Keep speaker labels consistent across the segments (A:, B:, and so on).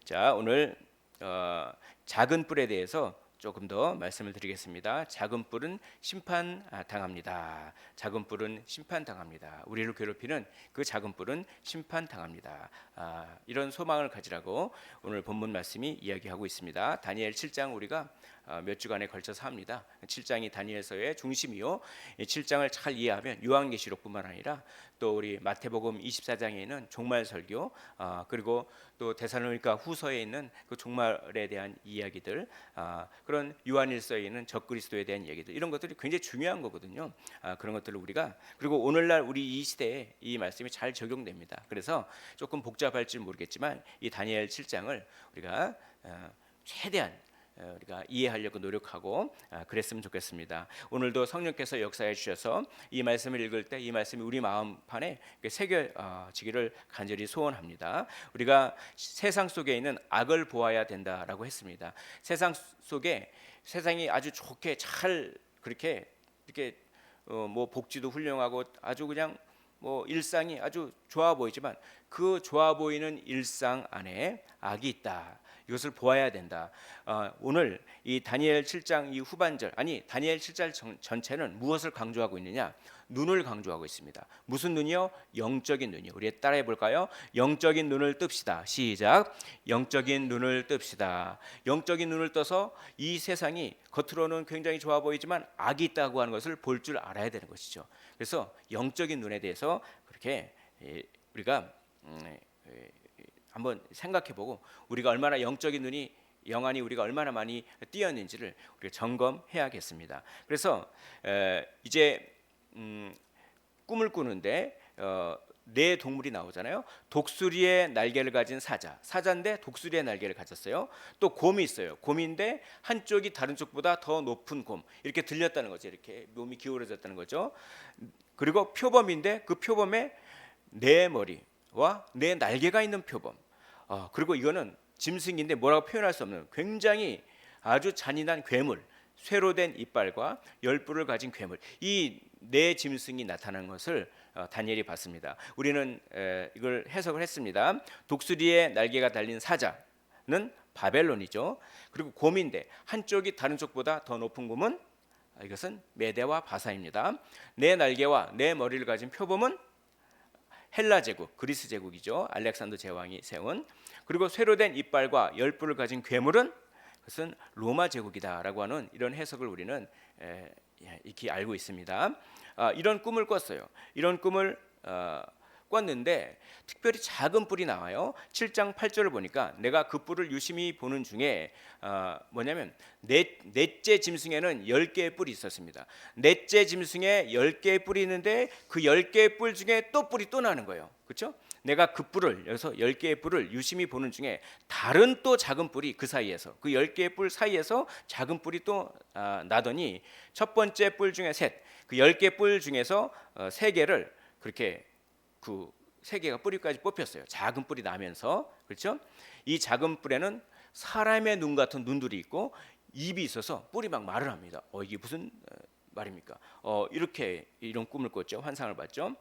A: 자, 오늘 작은 뿔에 대해서 조금 더 말씀을 드리겠습니다. 작은 뿔은 심판 당합니다. 작은 뿔은 심판 당합니다. 우리를 괴롭히는 그 작은 뿔은 심판 당합니다. 이런 소망을 가지라고 오늘 본문 말씀이 이야기하고 있습니다. 다니엘 7장 우리가 몇 주간에 걸쳐서 합니다. 7장이 다니엘서의 중심이요. 7장을 잘 이해하면 요한계시록뿐만 아니라 또 우리 마태복음 24장에 있는 종말 설교, 그리고 또 데살로니가 후서에 있는 그 종말에 대한 이야기들, 그런 요한일서에 있는 적그리스도에 대한 이야기들, 이런 것들이 굉장히 중요한 거거든요. 그런 것들을 우리가, 그리고 오늘날 우리 이 시대에 이 말씀이 잘 적용됩니다. 그래서 조금 복잡할지 모르겠지만 이 다니엘 7장을 우리가 최대한 우리가 이해하려고 노력하고 그랬으면 좋겠습니다. 오늘도 성령께서 역사해 주셔서 이 말씀을 읽을 때 이 말씀이 우리 마음판에 새겨지기를 간절히 소원합니다. 우리가 세상 속에 있는 악을 보아야 된다라고 했습니다. 세상 속에 세상이 아주 좋게 잘 그렇게 이렇게 뭐 복지도 훌륭하고 아주 그냥 뭐 일상이 아주 좋아 보이지만 그 좋아 보이는 일상 안에 악이 있다. 이것을 보아야 된다. 오늘 이 다니엘 7장 이 후반절, 아니 다니엘 7장 전체는 무엇을 강조하고 있느냐? 눈을 강조하고 있습니다. 무슨 눈이요? 영적인 눈이요. 우리 따라해 볼까요? 영적인 눈을 뜹시다. 시작. 영적인 눈을 뜹시다. 영적인 눈을 떠서 이 세상이 겉으로는 굉장히 좋아 보이지만 악이 있다고 하는 것을 볼 줄 알아야 되는 것이죠. 그래서 영적인 눈에 대해서 그렇게 우리가 한번 생각해보고 우리가 얼마나 영적인 눈이 영안이 우리가 얼마나 많이 띄었는지를 우리가 점검해야겠습니다. 그래서 이제 꿈을 꾸는데 네 동물이 나오잖아요. 독수리의 날개를 가진 사자인데 독수리의 날개를 가졌어요. 또 곰이 있어요. 곰인데 한쪽이 다른 쪽보다 더 높은 곰, 이렇게 들렸다는 거죠. 이렇게 몸이 기울어졌다는 거죠. 그리고 표범인데 그 표범에 네 머리와 네 날개가 있는 표범. 그리고 이거는 짐승인데 뭐라고 표현할 수 없는 굉장히 아주 잔인한 괴물, 쇠로 된 이빨과 열 뿔을 가진 괴물, 이 네 짐승이 나타나는 것을 다니엘이 봤습니다. 우리는 이걸 해석을 했습니다. 독수리의 날개가 달린 사자는 바벨론이죠. 그리고 곰인데 한쪽이 다른 쪽보다 더 높은 곰은 이것은 메대와 바사입니다. 네 날개와 네 머리를 가진 표범은 헬라 제국, 그리스 제국이죠. 알렉산더 제왕이 세운. 그리고 쇠로 된 이빨과 열 뿔을 가진 괴물은 그것은 로마 제국이다라고 하는 이런 해석을 우리는 익히 알고 있습니다. 이런 꿈을 꿨어요. 이런 꿈을 꿨는데 특별히 작은 뿔이 나와요. 7장 8절을 보니까 내가 그 뿔을 유심히 보는 중에 뭐냐면 넷째 짐승에는 10개의 뿔이 있었습니다. 넷째 짐승에 10개의 뿔이 있는데 그 10개의 뿔 중에 또 뿔이 또 나는 거예요. 그렇죠? 내가 그 뿔을, 여기서 10개의 뿔을 유심히 보는 중에 다른 또 작은 뿔이 그 사이에서, 그 10개의 뿔 사이에서 작은 뿔이 또 나더니 첫 번째 뿔 중에 셋, 그 10개 뿔 중에서 3개를 그렇게 그 3개가 뿌리까지 뽑혔어요. 작은 뿔이 나면서. 그렇죠? 이 작은 뿔에는 사람의 눈 같은 눈들이 있고 입이 있어서 뿔이 막 말을 합니다. 이게 무슨 말입니까? 이렇게 이런 꿈을 꿨죠. 환상을 봤죠.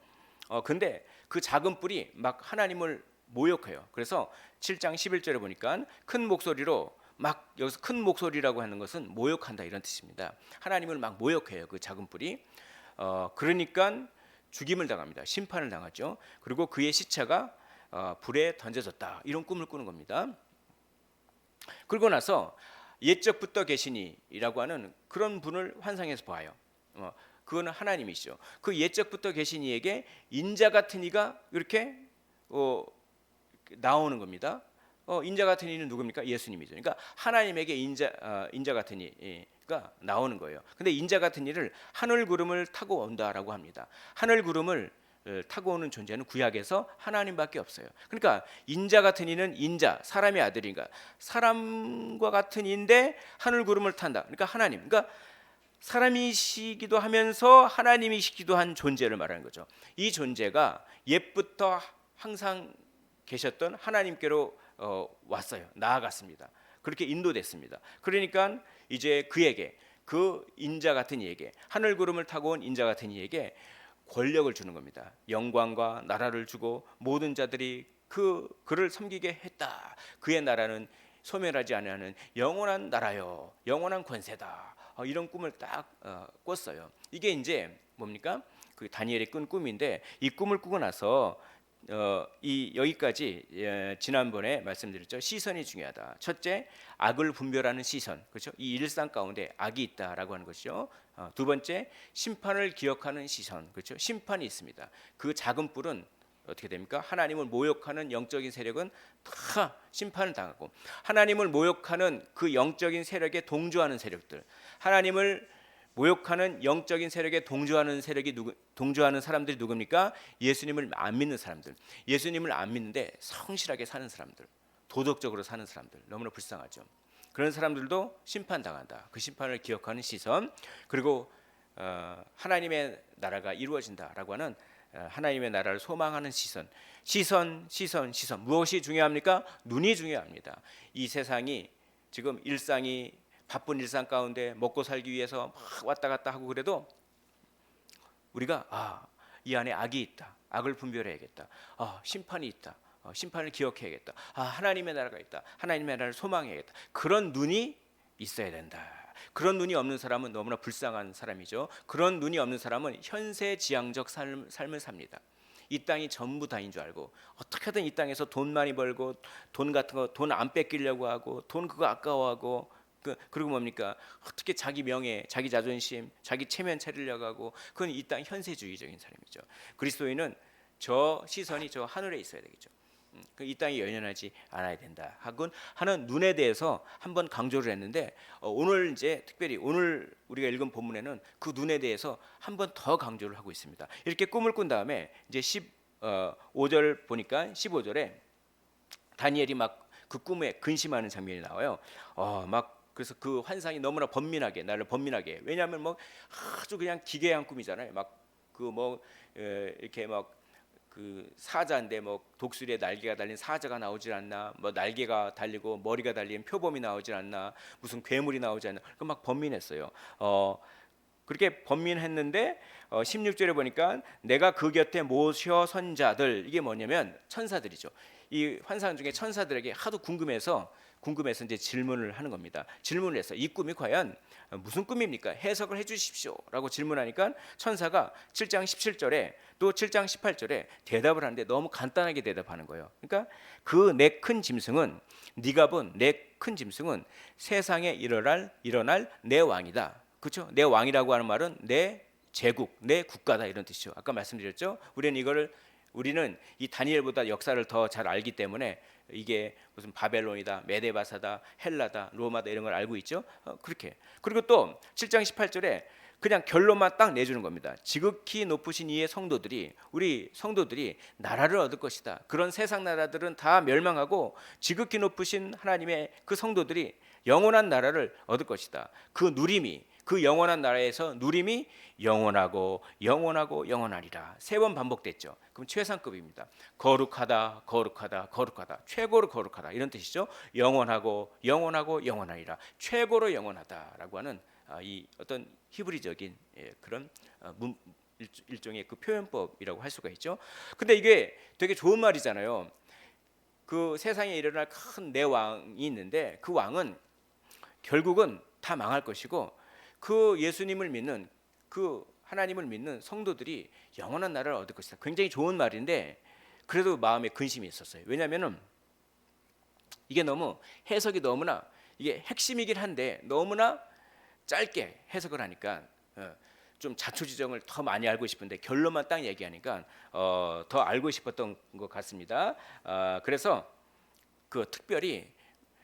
A: 근데 그 작은 뿔이 막 하나님을 모욕해요. 그래서 7장 11절에 보니까 큰 목소리로 막, 여기서 큰 목소리라고 하는 것은 모욕한다 이런 뜻입니다. 하나님을 막 모욕해요. 그 작은 뿔이. 그러니까 죽임을 당합니다. 심판을 당하죠. 그리고 그의 시체가 불에 던져졌다. 이런 꿈을 꾸는 겁니다. 그러고 나서 옛적부터 계시니라고 하는 그런 분을 환상에서 봐요. 그거는 하나님이시죠. 그 옛적부터 계신 이에게 인자 같은 이가 이렇게 나오는 겁니다. 인자 같은 이는 누굽니까? 예수님이죠. 그러니까 하나님에게 인자 같은 이가 나오는 거예요. 근데 인자 같은 이를 하늘 구름을 타고 온다라고 합니다. 하늘 구름을 타고 오는 존재는 구약에서 하나님밖에 없어요. 그러니까 인자 같은 이는 인자, 사람의 아들인가, 사람과 같은 이인데 하늘 구름을 탄다. 그러니까 하나님. 그러니까 사람이시기도 하면서 하나님이시기도 한 존재를 말하는 거죠. 이 존재가 옛부터 항상 계셨던 하나님께로 왔어요. 나아갔습니다. 그렇게 인도됐습니다. 그러니까 이제 그에게, 그 인자 같은 이에게, 하늘 구름을 타고 온 인자 같은 이에게 권력을 주는 겁니다. 영광과 나라를 주고 모든 자들이 그를 섬기게 했다. 그의 나라는 소멸하지 아니하는 영원한 나라요, 영원한 권세다. 이런 꿈을 딱 꿨어요. 이게 이제 뭡니까? 그 다니엘이 꾼 꿈인데, 이 꿈을 꾸고 나서 이 여기까지 지난번에 말씀드렸죠. 시선이 중요하다. 첫째, 악을 분별하는 시선, 그렇죠? 이 일상 가운데 악이 있다라고 하는 것이죠. 두 번째, 심판을 기억하는 시선, 그렇죠? 심판이 있습니다. 그 작은 뿔은 어떻게 됩니까? 하나님을 모욕하는 영적인 세력은 다 심판을 당하고, 하나님을 모욕하는 그 영적인 세력에 동조하는 세력들, 하나님을 모욕하는 영적인 세력에 동조하는 사람들이 누굽니까? 예수님을 안 믿는 사람들, 예수님을 안 믿는데 성실하게 사는 사람들, 도덕적으로 사는 사람들, 너무나 불쌍하죠. 그런 사람들도 심판당한다. 그 심판을 기억하는 시선, 그리고 하나님의 나라가 이루어진다라고 하는 하나님의 나라를 소망하는 시선. 무엇이 중요합니까? 눈이 중요합니다. 이 세상이 지금 일상이 바쁜 일상 가운데 먹고 살기 위해서 막 왔다 갔다 하고, 그래도 우리가 이 안에 악이 있다. 악을 분별해야겠다. 심판이 있다. 심판을 기억해야겠다. 하나님의 나라가 있다. 하나님의 나라를 소망해야겠다. 그런 눈이 있어야 된다. 그런 눈이 없는 사람은 너무나 불쌍한 사람이죠. 그런 눈이 없는 사람은 현세지향적 삶을 삽니다. 이 땅이 전부 다인 줄 알고 어떻게든 이 땅에서 돈 많이 벌고, 돈 같은 거 돈 안 뺏기려고 하고, 돈 그거 아까워하고, 그리고 뭡니까? 어떻게 자기 명예, 자기 자존심, 자기 체면 차리려고 하고, 그건 이 땅 현세주의적인 사람이죠. 그리스도인은 저 시선이 저 하늘에 있어야 되겠죠. 이 땅이 연연하지 않아야 된다 하는 눈에 대해서 한번 강조를 했는데, 오늘 이제 특별히 오늘 우리가 읽은 본문에는 그 눈에 대해서 한번 더 강조를 하고 있습니다. 이렇게 꿈을 꾼 다음에 이제 15절 보니까 15절에 다니엘이 막 그 꿈에 근심하는 장면이 나와요. 그래서 그 환상이 너무나 나를 번민하게. 왜냐하면 뭐 아주 그냥 기괴한 꿈이잖아요. 이렇게 그 사자인데 뭐 독수리에 날개가 달린 사자가 나오질 않나, 뭐 날개가 달리고 머리가 달린 표범이 나오질 않나, 무슨 괴물이 나오지 않나, 그 막 번민했어요. 그렇게 번민했는데 16절에 보니까 내가 그 곁에 모셔 선 자들, 이게 뭐냐면 천사들이죠. 이 환상 중에 천사들에게 하도 궁금해서 이제 질문을 하는 겁니다. 질문을 해서 이 꿈이 과연 무슨 꿈입니까? 해석을 해주십시오라고 질문하니까 천사가 7장 17절에 또 7장 18절에 대답을 하는데 너무 간단하게 대답하는 거예요. 그러니까 그 내 큰 짐승은, 네가 본 내 큰 짐승은 세상에 일어날 내 왕이다. 그렇죠? 내 왕이라고 하는 말은 내 제국, 내 국가다, 이런 뜻이죠. 아까 말씀드렸죠. 우리는 이 다니엘보다 역사를 더 잘 알기 때문에 이게 무슨 바벨론이다, 메데바사다, 헬라다, 로마다 이런 걸 알고 있죠. 그렇게. 그리고 또 7장 18절에 그냥 결론만 딱 내주는 겁니다. 지극히 높으신 이의 성도들이, 우리 성도들이 나라를 얻을 것이다. 그런 세상 나라들은 다 멸망하고 지극히 높으신 하나님의 그 성도들이 영원한 나라를 얻을 것이다. 그 영원한 나라에서 누림이 영원하고 영원하리라. 3번 반복됐죠. 그럼 최상급입니다. 거룩하다, 최고로 거룩하다, 이런 뜻이죠. 영원하고 영원하리라. 최고로 영원하다라고 하는 이 어떤 히브리적인 그런 일종의 그 표현법이라고 할 수가 있죠. 근데 이게 되게 좋은 말이잖아요. 그 세상에 일어날 큰 내 왕이 있는데, 그 왕은 결국은 다 망할 것이고, 그 예수님을 믿는, 그 하나님을 믿는 성도들이 영원한 나라를 얻을 것이다. 굉장히 좋은 말인데 그래도 마음에 근심이 있었어요. 왜냐하면은 이게 너무 해석이 너무나, 이게 핵심이긴 한데 너무나 짧게 해석을 하니까 좀 자초지정을 더 많이 알고 싶은데 결론만 딱 얘기하니까 더 알고 싶었던 것 같습니다. 그래서 그 특별히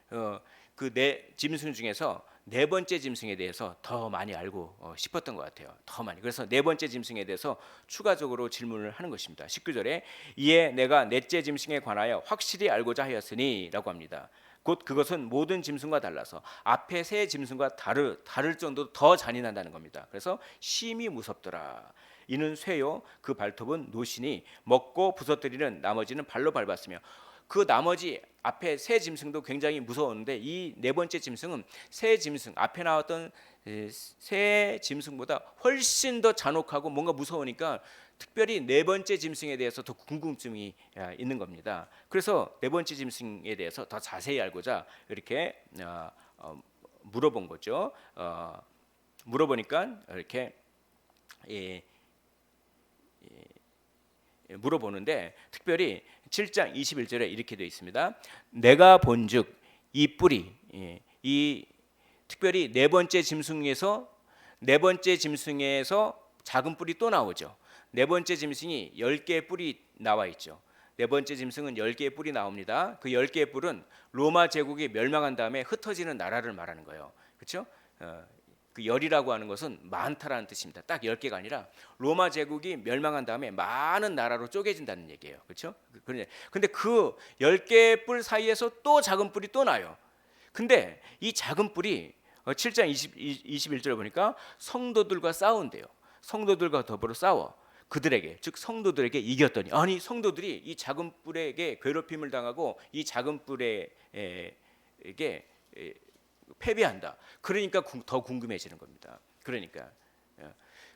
A: 그 네 짐승 중에서 4번째 짐승에 대해서 더 많이 알고 싶었던 것 같아요. 더 많이. 그래서 4번째 짐승에 대해서 추가적으로 질문을 하는 것입니다. 19절에 이에 내가 넷째 짐승에 관하여 확실히 알고자 하였으니 라고 합니다. 곧 그것은 모든 짐승과 달라서 앞에 세 짐승과 다를 정도로 더 잔인하다는 겁니다. 그래서 심히 무섭더라. 이는 쇠요, 그 발톱은 노시니 먹고 부서뜨리는 나머지는 발로 밟았으며. 그 나머지 앞에 세 짐승도 굉장히 무서웠는데 이 4번째 짐승은 세 짐승, 앞에 나왔던 세 짐승보다 훨씬 더 잔혹하고 뭔가 무서우니까 특별히 네 번째 짐승에 대해서 더 궁금증이 있는 겁니다. 그래서 네 번째 짐승에 대해서 더 자세히 알고자 이렇게 물어본 거죠. 물어보니까 이렇게 예, 물어보는데 특별히 7장 21절에 이렇게 되어 있습니다. 내가 본즉 이 뿔이 이 특별히 네 번째 짐승에서 작은 뿔이 또 나오죠. 네 번째 짐승이 10개의 뿔이 나와 있죠. 네 번째 짐승은 10개의 뿔이 나옵니다. 그 10개의 뿔은 로마 제국이 멸망한 다음에 흩어지는 나라를 말하는 거예요. 그렇죠? 그 열이라고 하는 것은 많다라는 뜻입니다. 딱 10개가 아니라 로마 제국이 멸망한 다음에 많은 나라로 쪼개진다는 얘기예요. 그렇죠? 근데 그 10개의 뿔 사이에서 또 작은 뿔이 또 나요. 근데 이 작은 뿔이 7장 21절에 보니까 성도들과 싸운대요. 성도들과 더불어 싸워 그들에게 즉 성도들에게 이겼더니 아니 성도들이 이 작은 뿔에게 괴롭힘을 당하고 이 작은 뿔에게 패배한다. 그러니까 더 궁금해지는 겁니다.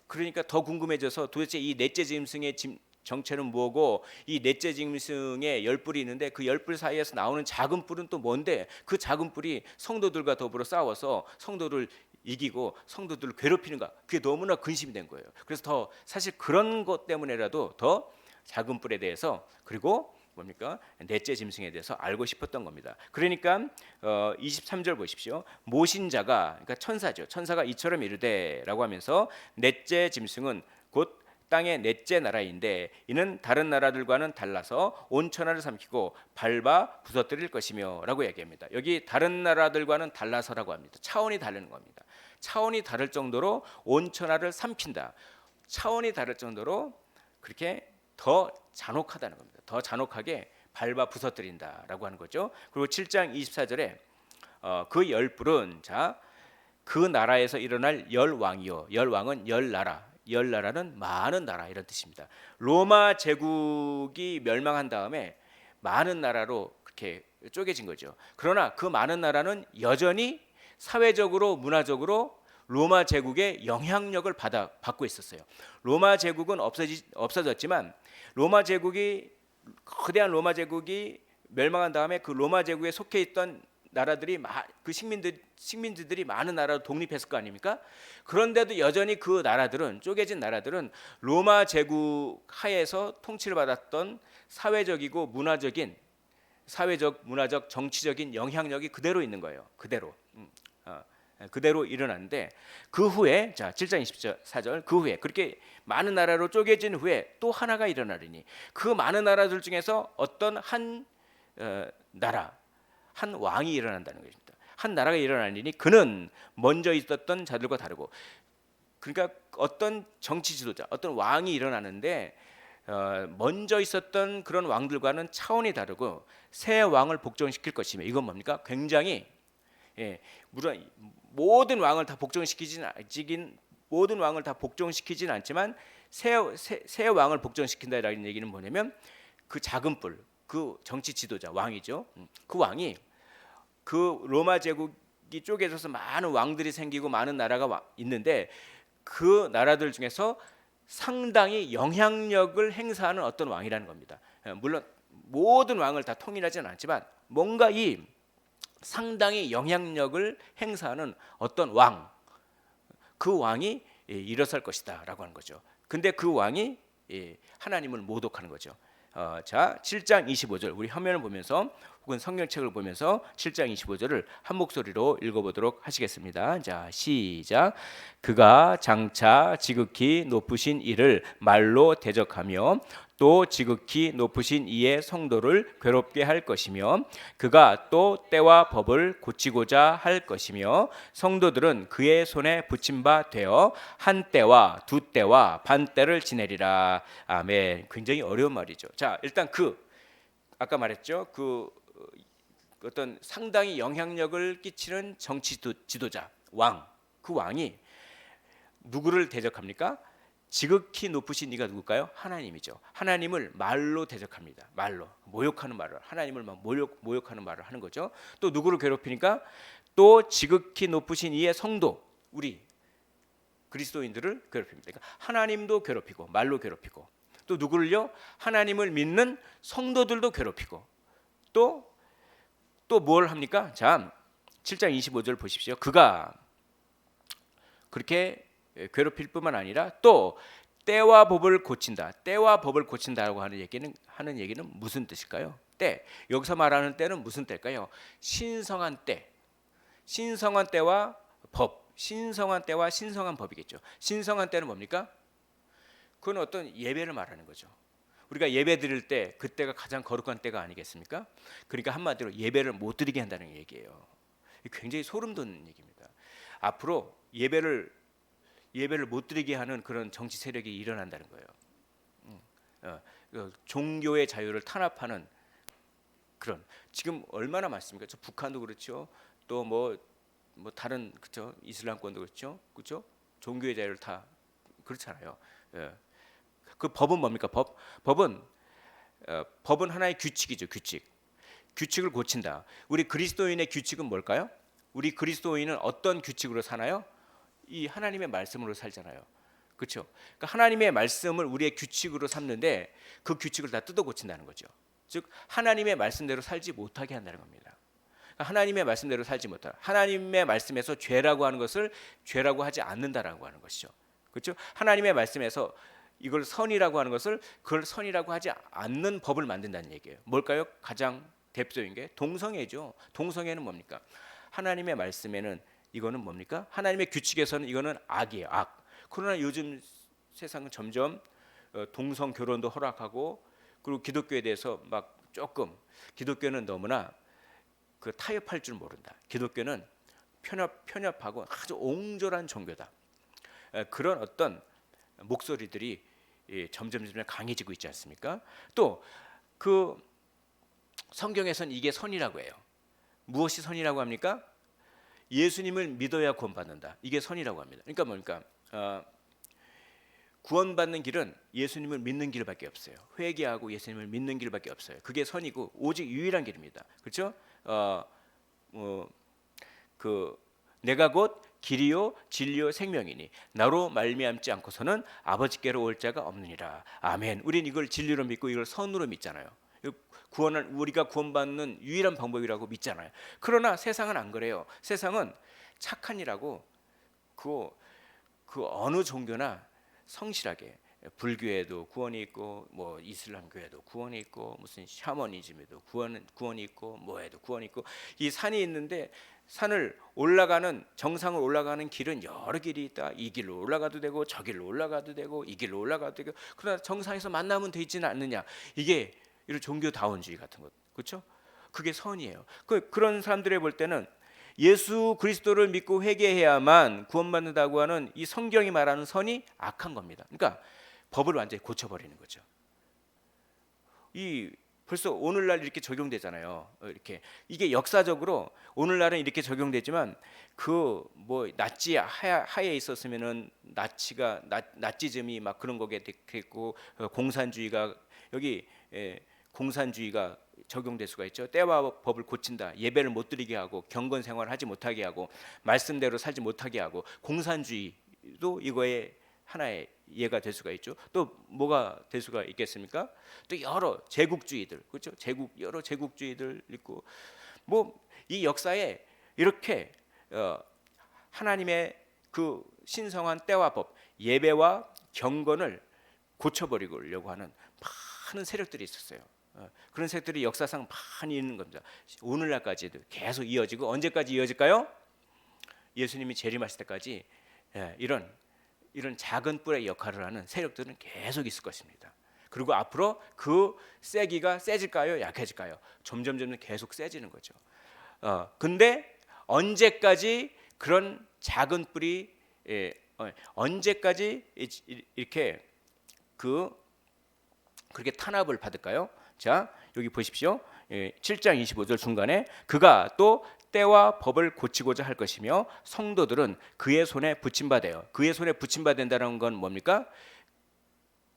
A: 그러니까 더 궁금해져서 도대체 이 넷째 짐승의 정체는 뭐고 이 넷째 짐승에 10뿔이 있는데 그 10뿔 사이에서 나오는 작은 뿔은 또 뭔데 그 작은 뿔이 성도들과 더불어 싸워서 성도를 이기고 성도들을 괴롭히는가 그게 너무나 근심이 된 거예요. 그래서 더 사실 그런 것 때문에라도 더 작은 뿔에 대해서 그리고 뭡니까 넷째 짐승에 대해서 알고 싶었던 겁니다. 그러니까 23절 보십시오. 모신자가 그러니까 천사죠. 천사가 이처럼 이르되라고 하면서 넷째 짐승은 곧 땅의 넷째 나라인데 이는 다른 나라들과는 달라서 온 천하를 삼키고 밟아 부서뜨릴 것이며라고 얘기합니다. 여기 다른 나라들과는 달라서라고 합니다. 차원이 다른 겁니다. 차원이 다를 정도로 온 천하를 삼킨다. 차원이 다를 정도로 그렇게 더 잔혹하다는 겁니다. 더 잔혹하게 밟아 부서뜨린다라고 하는 거죠. 그리고 7장 24절에 그 10뿔은 그 나라에서 일어날 열왕이요. 열왕은 열나라. 열나라는 많은 나라 이런 뜻입니다. 로마 제국이 멸망한 다음에 많은 나라로 그렇게 쪼개진 거죠. 그러나 그 많은 나라는 여전히 사회적으로 문화적으로 로마 제국의 영향력을 받고 있었어요. 로마 제국은 없어졌지만 거대한 로마 제국이 멸망한 다음에 그 로마 제국에 속해 있던 나라들이 그 식민지들이 많은 나라로 독립했을 거 아닙니까? 그런데도 여전히 그 나라들은 쪼개진 나라들은 로마 제국 하에서 통치를 받았던 사회적, 문화적, 정치적인 영향력이 그대로 있는 거예요. 그대로 일어났는데 그 후에 7장 24절 그 후에 그렇게 많은 나라로 쪼개진 후에 또 하나가 일어나리니 그 많은 나라들 중에서 어떤 한 나라 한 왕이 일어난다는 것입니다. 한 나라가 일어나니 그는 먼저 있었던 자들과 다르고 그러니까 어떤 정치 지도자, 어떤 왕이 일어나는데 먼저 있었던 그런 왕들과는 차원이 다르고 새 왕을 복종시킬 것이며 이건 뭡니까? 굉장히 물론 모든 왕을 다 복종시키진 않지만 새 왕을 복종시킨다라는 얘기는 뭐냐면 그 작은 뿔, 그 정치 지도자 왕이죠. 그 왕이 그 로마 제국이 쪼개져서 많은 왕들이 생기고 많은 나라가 있는데 그 나라들 중에서 상당히 영향력을 행사하는 어떤 왕이라는 겁니다. 물론 모든 왕을 다 통일하지는 않지만 뭔가 이 상당히 영향력을 행사하는 어떤 그 왕이 일어설 것이다라고 하는 거죠. 근데 그 왕이 하나님을 모독하는 거죠. 7장 25절 우리 화면을 보면서 혹은 성경책을 보면서 7장 25절을 한 목소리로 읽어보도록 하시겠습니다. 자, 시작. 그가 장차 지극히 높으신 이를 말로 대적하며 또 지극히 높으신 이의 성도를 괴롭게 할 것이며 그가 또 때와 법을 고치고자 할 것이며 성도들은 그의 손에 붙임 바 되어 한 때와 두 때와 반 때를 지내리라. 아멘. 굉장히 어려운 말이죠. 자, 일단 아까 말했죠. 어떤 상당히 영향력을 끼치는 정치 지도자 그 왕이 누구를 대적합니까? 지극히 높으신 이가 누굴까요? 하나님이죠. 하나님을 말로 대적합니다. 말로 모욕하는 말을 하나님을 모욕하는 말을 하는 거죠. 또 누구를 괴롭히니까 또 지극히 높으신 이의 성도 우리 그리스도인들을 괴롭힙니다. 그러니까 하나님도 괴롭히고 말로 괴롭히고 또 누구를요? 하나님을 믿는 성도들도 괴롭히고 또 뭘 합니까? 자, 7장 25절 보십시오. 그가 그렇게 괴롭힐 뿐만 아니라 또 때와 법을 고친다. 때와 법을 고친다라고 하는 얘기는 무슨 뜻일까요? 때. 여기서 말하는 때는 무슨 때일까요? 신성한 때. 신성한 때와 법. 신성한 때와 신성한 법이겠죠. 신성한 때는 뭡니까? 그건 어떤 예배를 말하는 거죠. 우리가 예배 드릴 때 그때가 가장 거룩한 때가 아니겠습니까? 그러니까 한마디로 예배를 못 드리게 한다는 얘기예요. 굉장히 소름 돋는 얘기입니다. 앞으로 예배를 못 드리게 하는 그런 정치 세력이 일어난다는 거예요. 종교의 자유를 탄압하는 그런 지금 얼마나 많습니까? 저 북한도 그렇죠. 또 뭐 다른 그렇죠. 이슬람권도 그렇죠. 그렇죠? 종교의 자유를 다 그렇잖아요. 예. 그 법은 뭡니까? 법은 하나의 규칙이죠. 규칙을 고친다. 우리 그리스도인의 규칙은 뭘까요? 우리 그리스도인은 어떤 규칙으로 사나요? 이 하나님의 말씀으로 살잖아요. 그렇죠? 그러니까 하나님의 말씀을 우리의 규칙으로 삼는데 그 규칙을 다 뜯어 고친다는 거죠. 즉 하나님의 말씀대로 살지 못하게 한다는 겁니다. 그러니까 하나님의 말씀대로 살지 못하다. 하나님의 말씀에서 죄라고 하는 것을 죄라고 하지 않는다라고 하는 것이죠. 그렇죠? 하나님의 말씀에서 이걸 선이라고 하는 것을 그걸 선이라고 하지 않는 법을 만든다는 얘기예요. 뭘까요? 가장 대표적인 게 동성애죠. 동성애는 뭡니까? 하나님의 말씀에는 이거는 뭡니까? 하나님의 규칙에서는 이거는 악이에요. 악. 그러나 요즘 세상은 점점 동성 결혼도 허락하고 그리고 기독교에 대해서 막 조금 기독교는 너무나 그 타협할 줄 모른다. 기독교는 편협하고 아주 옹졸한 종교다. 그런 어떤 목소리들이 점점 강해지고 있지 않습니까? 또 그 성경에서는 이게 선이라고 해요. 무엇이 선이라고 합니까? 예수님을 믿어야 구원받는다. 이게 선이라고 합니다. 그러니까 뭡니까? 구원받는 길은 예수님을 믿는 길밖에 없어요. 회개하고 예수님을 믿는 길밖에 없어요. 그게 선이고 오직 유일한 길입니다. 그렇죠? 내가 곧 길이요 진리요 생명이니 나로 말미암지 않고서는 아버지께로 올 자가 없느니라. 아멘. 우린 이걸 진리로 믿고 이걸 선으로 믿잖아요. 우리가 구원받는 유일한 방법이라고 믿잖아요. 그러나 세상은 안 그래요. 세상은 착한 일하고 그 어느 종교나 성실하게 불교에도 구원이 있고 뭐 이슬람교에도 구원이 있고 무슨 샤머니즘에도 구원이 있고 뭐에도 구원이 있고 이 산이 있는데 산을 올라가는 정상을 올라가는 길은 여러 길이 있다. 이 길로 올라가도 되고 저 길로 올라가도 되고 이 길로 올라가도 되고 그러나 정상에서 만나면 돼 있지는 않느냐. 이게 이런 종교다원주의 같은 것. 그렇죠? 그게 선이에요. 그런 사람들이 볼 때는 예수 그리스도를 믿고 회개해야만 구원받는다고 하는 이 성경이 말하는 선이 악한 겁니다. 그러니까 법을 완전히 고쳐버리는 거죠. 벌써 오늘날 이렇게 적용되잖아요. 이게 역사적으로 오늘날은 이렇게 적용되지만 나치 하에 있었으면은 나치즘이 막 그런 거게 됐고 공산주의가 여기 공산주의가 적용될 수가 있죠. 때와 법을 고친다. 예배를 못 드리게 하고 경건 생활을 하지 못하게 하고 말씀대로 살지 못하게 하고 공산주의도 이거의 하나의 예가 될 수가 있죠. 또 뭐가 될 수가 있겠습니까? 또 여러 제국주의들, 그렇죠? 여러 제국주의들 있고 이 역사에 이렇게 하나님의 그 신성한 때와 법, 예배와 경건을 고쳐버리려고 하는 많은 세력들이 있었어요. 그런 세력들이 역사상 많이 있는 겁니다. 오늘날까지도 계속 이어지고 언제까지 이어질까요? 예수님이 재림하실 때까지 이런 작은 뿔의 역할을 하는 세력들은 계속 있을 것입니다. 그리고 앞으로 그 세기가 세질까요? 약해질까요? 점점 계속 세지는 거죠. 근데 언제까지 그런 작은 뿔이 언제까지 이렇게 그렇게 탄압을 받을까요? 자, 여기 보십시오. 7장 25절 중간에 그가 또 때와 법을 고치고자 할 것이며 성도들은 그의 손에 붙임받아요. 그의 손에 붙임받는다는 건 뭡니까?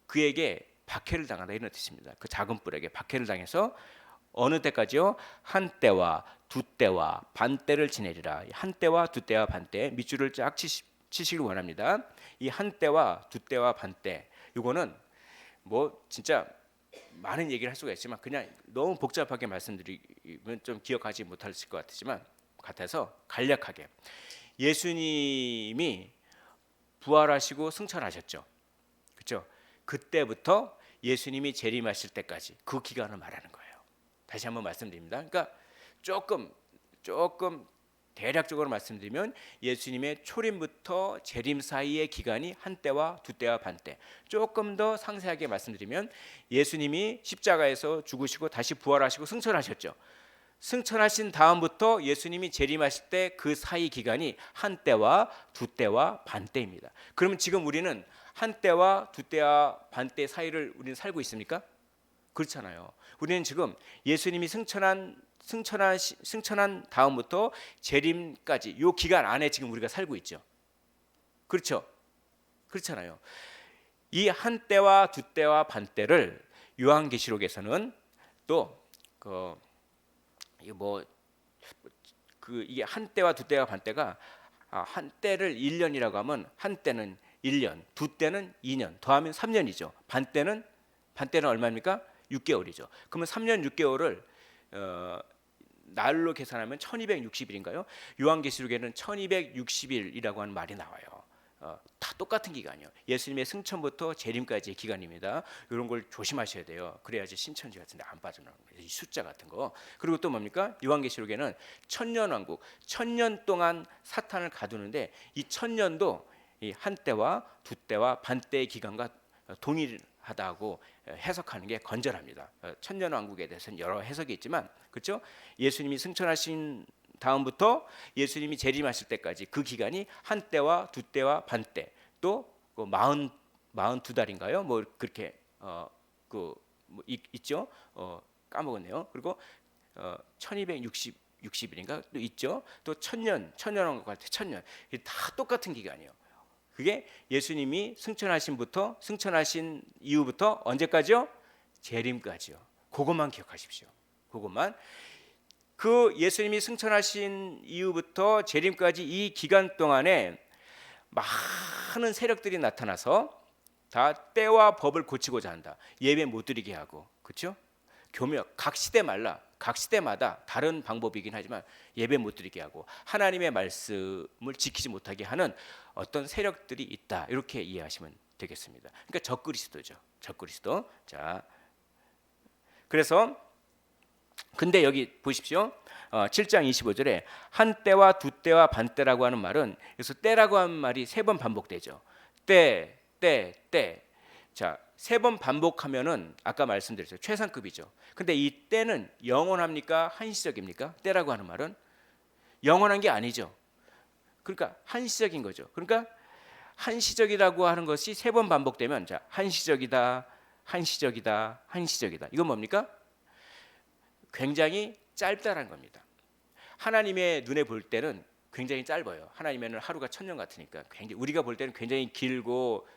A: 그에게 박해를 당한다 이런 뜻입니다. 그 작은 뿔에게 박해를 당해서 어느 때까지요? 한 때와 두 때와 반 때를 지내리라. 한 때와 두 때와 반 때 밑줄을 쫙 치시길 원합니다. 이 한때와 두때와 반때, 이거는 뭐 진짜 많은 얘기를 할 수가 있지만 그냥 너무 복잡하게 말씀드리면 좀 기억하지 못하실 것 같아서 간략하게, 예수님이 부활하시고 승천하셨죠. 그렇죠? 그때부터 예수님이 재림하실 때까지 그 기간을 말하는 거예요. 다시 한번 말씀드립니다. 그러니까 조금 대략적으로 말씀드리면 예수님의 초림부터 재림 사이의 기간이 한때와 두때와 반때. 조금 더 상세하게 말씀드리면 예수님이 십자가에서 죽으시고 다시 부활하시고 승천하셨죠. 승천하신 다음부터 예수님이 재림하실 때 그 사이 기간이 한때와 두때와 반때입니다. 그러면 지금 우리는 한때와 두때와 반때 사이를 우리는 살고 있습니까? 그렇잖아요. 우리는 지금 예수님이 승천한 다음부터 재림까지 요 기간 안에 지금 우리가 살고 있죠. 그렇죠? 그렇잖아요. 이 한때와 두때와 반때를 요한계시록에서는 또 이게 한때와 두때와 반때가, 한때를 1년이라고 하면 한때는 1년, 두때는 2년, 더하면 3년이죠. 반때는 얼마입니까? 6개월이죠. 그러면 3년 6개월을 날로 계산하면 1260일인가요? 요한계시록에는 1260일이라고 하는 말이 나와요. 다 똑같은 기간이요. 예수님의 승천부터 재림까지의 기간입니다. 이런 걸 조심하셔야 돼요. 그래야지 신천지 같은데 안 빠져나오는 거예요. 이 숫자 같은 거. 그리고 또 뭡니까? 요한계시록에는 천년왕국, 1000년 동안 사탄을 가두는데 이 1000년도 이 한때와 두때와 반때의 기간과 동일하다고 해석하는 게 건전합니다. 천년왕국에 대해서는 여러 해석이 있지만, 그렇죠? 예수님이 승천하신 다음부터 예수님이 재림하실 때까지 그 기간이 한때와 두때와 반때, 또 42달인가요? 뭐 그렇게 있죠. 까먹었네요. 그리고 1260일인가 또 있죠. 또 천년왕국 같은 천년, 다 똑같은 기간이에요. 그게 예수님이 승천하신 이후부터 언제까지요? 재림까지요. 그것만 기억하십시오. 그것만. 그 예수님이 승천하신 이후부터 재림까지 이 기간 동안에 많은 세력들이 나타나서 다 때와 법을 고치고자 한다. 예배 못 드리게 하고, 그렇죠? 교묘, 각 시대마다 다른 방법이긴 하지만 예배 못 드리게 하고 하나님의 말씀을 지키지 못하게 하는 어떤 세력들이 있다. 이렇게 이해하시면 되겠습니다. 그러니까 적그리스도죠. 적그리스도. 자, 그래서 근데 여기 보십시오. 7장 25절에 한때와 두때와 반때라고 하는 말은, 그래서 때라고 하는 말이 3번 반복되죠. 때. 자, 3번 반복하면은 아까 말씀드렸죠. 최상급이죠. 근데 이 때는 영원합니까? 한시적입니까? 때라고 하는 말은 영원한 게 아니죠. 그러니까 한시적인 거죠. 그러니까 한시적이라고 하는 것이 3번 반복되면, 자, 한시적이다. 이건 뭡니까? 굉장히 짧다라는 겁니다. 하나님의 눈에 볼 때는 굉장히 짧아요. 하나님에는 하루가 1000년 같으니까 굉장히, 우리가 볼 때는 굉장히 길고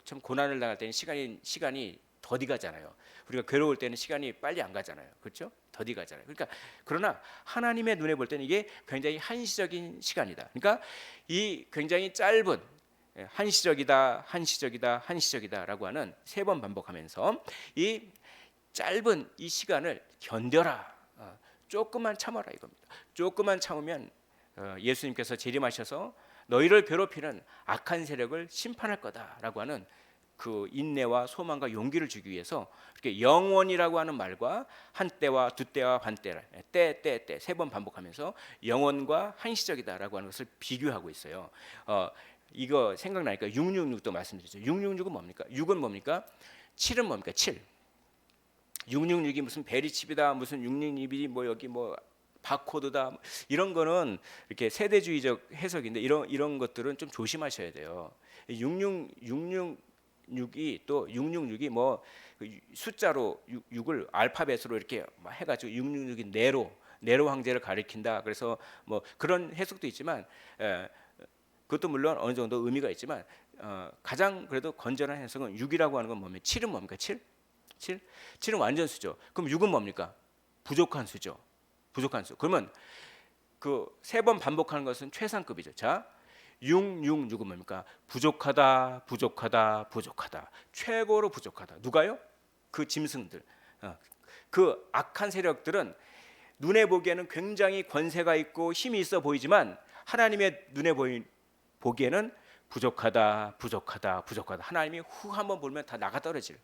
A: 참 고난을 당할 때는 시간이 더디 가잖아요. 우리가 괴로울 때는 시간이 빨리 안 가잖아요. 그렇죠? 더디 가잖아요. 그러니까 그러나 하나님의 눈에 볼 때는 이게 굉장히 한시적인 시간이다. 그러니까 이 굉장히 짧은 한시적이다라고 하는 3번 반복하면서 이 짧은 이 시간을 견뎌라. 조금만 참아라 이겁니다. 조금만 참으면 예수님께서 재림하셔서 너희를 괴롭히는 악한 세력을 심판할 거다라고 하는 그 인내와 소망과 용기를 주기 위해서 이렇게 영원이라고 하는 말과 한때와 두때와 반때, 때 3번 반복하면서 영원과 한시적이다라고 하는 것을 비교하고 있어요. 이거 생각나니까 666도 말씀드렸죠. 666은 뭡니까? 6은 뭡니까? 7은 뭡니까? 7. 666이 무슨 베리칩이다, 무슨 666이 뭐 여기 뭐 바코드다, 이런 거는 이렇게 세대주의적 해석인데 이런 것들은 좀 조심하셔야 돼요. 666이 또 666이 뭐 숫자로 6을 알파벳으로 이렇게 해가지고 666이 네로 황제를 가리킨다. 그래서 뭐 그런 해석도 있지만, 그것도 물론 어느 정도 의미가 있지만 가장 그래도 건전한 해석은 6이라고 하는 건 뭡니까? 7은 뭡니까? 7? 7은 완전수죠. 그럼 6은 뭡니까? 부족한 수죠. 부족한 수. 그러면 그 3번 반복하는 것은 최상급이죠. 자, 6은 7은 7은 완전수죠. 그럼 6은 뭡니까? 부족한 수죠. 부족한 수. 그러면 그 3번 반복하는 것은 최상급이죠. 부족한 수. 그러면 그 3번 반복하는 것은 최상급이죠. 666은 뭡니까? 부족하다, 부족하다, 부족하다. 최고로 부족하다. 누가요? 그 짐승들. 그 악한 세력들은 눈에 보기에는 굉장히 권세가 있고 힘이 있어 보이지만 하나님의 눈에 보기에는 부족하다, 부족하다, 부족하다. 하나님이 후 한번 보면 다 나가 떨어질.